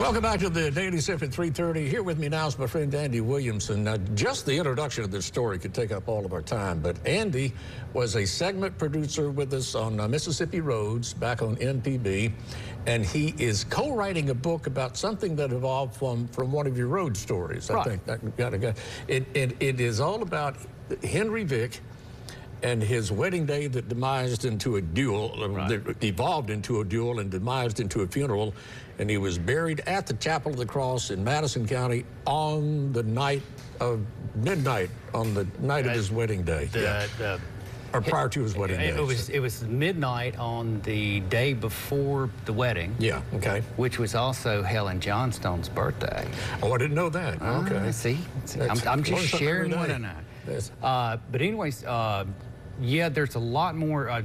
Welcome back to the Daily Sip at 3:30. Here with me now is my friend Andy Williamson. Now, just the introduction of this story could take up all of our time, but Andy was a segment producer with us on Mississippi Roads back on MPB, and he is co-writing a book about something that evolved from one of your road stories. Right. I think it is all about Henry Vick and his wedding day that demised into a duel, that evolved into a duel and demised into a funeral, and he was buried at the Chapel of the Cross in Madison County on the night of midnight, on the night of his wedding day. Or prior to his wedding day. It was midnight on the day before the wedding. Yeah, okay. Which was also Helen Johnstone's birthday. Oh, I didn't know that. Okay. See? I'm just sharing what I know. Yes. But anyways, yeah, there's a lot more.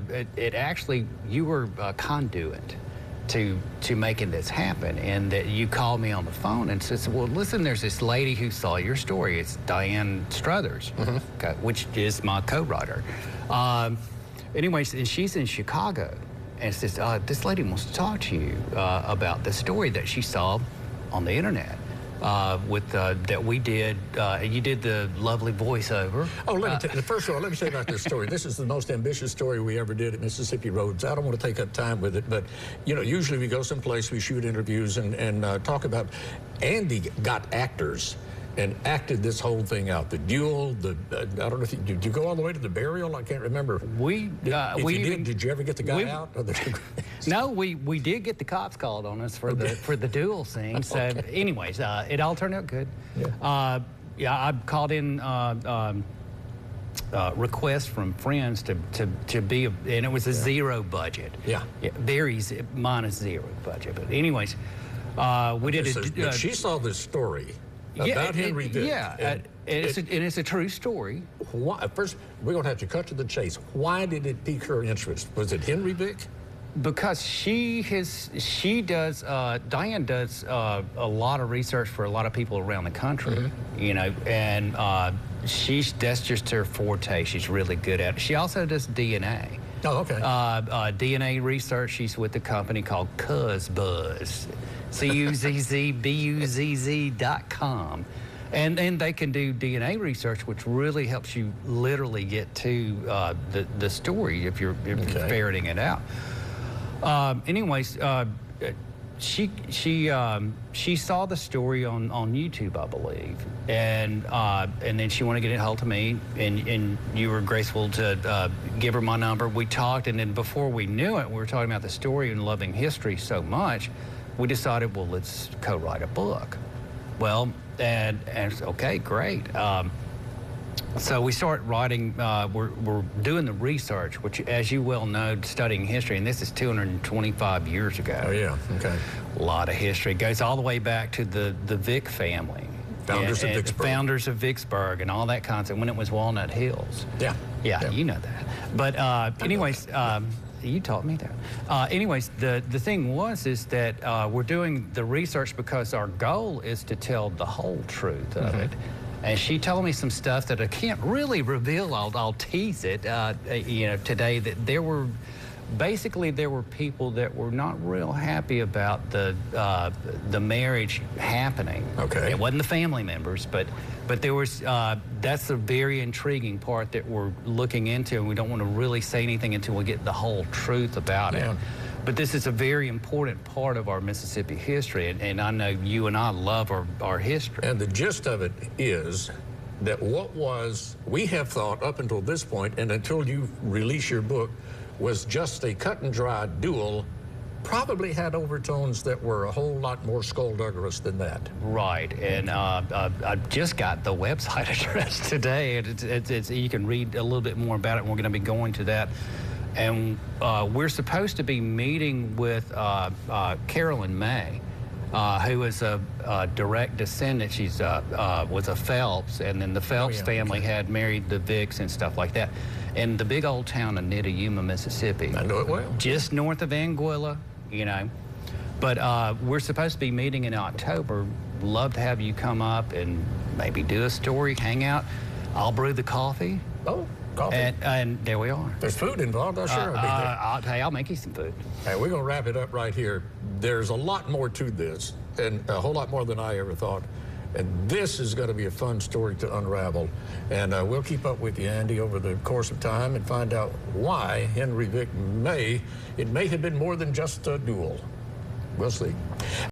You were a conduit to making this happen, and that you called me on the phone and said, well, listen, there's this lady who saw your story. It's Diane Struthers, okay, which is my co-writer. Anyways, and she's in Chicago, and says, this lady wants to talk to you about the story that she saw on the internet. That we did, you did the lovely voiceover. Oh, first of all, let me say about this story. This is the most ambitious story we ever did at Mississippi Roads. I don't want to take up time with it, but, you know, usually we go someplace, we shoot interviews and talk about. Andy got actors and acted this whole thing out. The duel, I don't know if did you go all the way to the burial? I can't remember. Did you ever get the guy out? No, we did get the cops called on us for the duel scene. So, anyways, it all turned out good. Yeah, I called in requests from friends to be, and it was a zero budget. Yeah, very minus zero budget. But anyways, we did. But she saw this story. About Henry Vick. Yeah, and it's a true story. Why, first, we're going to have to cut to the chase. Why did it pique her interest? Was it Henry Vick? Because Diane does a lot of research for a lot of people around the country, you know, and that's just her forte. She's really good at it. She also does DNA. Oh, okay. DNA research. She's with a company called CuzzBuzz. CuzzBuzz.com. And they can do DNA research, which really helps you literally get to the story if you're ferreting it out. Anyways, she saw the story on YouTube, I believe, and then she wanted to get a hold of me, and you were graceful to give her my number. We talked, and then before we knew it, we were talking about the story and loving history so much, we decided, well, let's co-write a book. Well, and okay, great. So we start writing, we're doing the research, which, as you well know, studying history, and this is 225 years ago. Oh, yeah, okay. A lot of history. It goes all the way back to the Vick family. Founders of Vicksburg. Founders of Vicksburg and all that concept, when it was Walnut Hills. Yeah. Yeah, you know that. But anyways, you taught me that. Anyways, the thing is that we're doing the research because our goal is to tell the whole truth of it. And she told me some stuff that I can't really reveal. I'll tease it, you know, today, that there were people that were not real happy about the marriage happening. Okay. It wasn't the family members, but there was, that's a very intriguing part that we're looking into, and we don't want to really say anything until we get the whole truth about it. But this is a very important part of our Mississippi history, and I know you and I love our history. And the gist of it is that we have thought up until this point, and until you release your book, was just a cut and dry duel, probably had overtones that were a whole lot more skullduggerous than that. Right, and I just got the website address today, and it's you can read a little bit more about it, and we're going to be going to that. And we're supposed to be meeting with Carolyn May, who is a direct descendant. She's was a Phelps, and then the Phelps family had married the Vicks and stuff like that. In the big old town of Nitayuma, Mississippi. I know it well. Just north of Anguilla, you know. But we're supposed to be meeting in October. Love to have you come up and maybe do a story, hang out. I'll brew the coffee. Oh, coffee. And there we are. There's food involved, I'm sure I'll be there. I'll make you some food. Hey, we're going to wrap it up right here. there's a lot more to this, and a whole lot more than I ever thought. And this is going to be a fun story to unravel. And we'll keep up with you, Andy, over the course of time and find out why Henry Vick may have been more than just a duel. We'll see.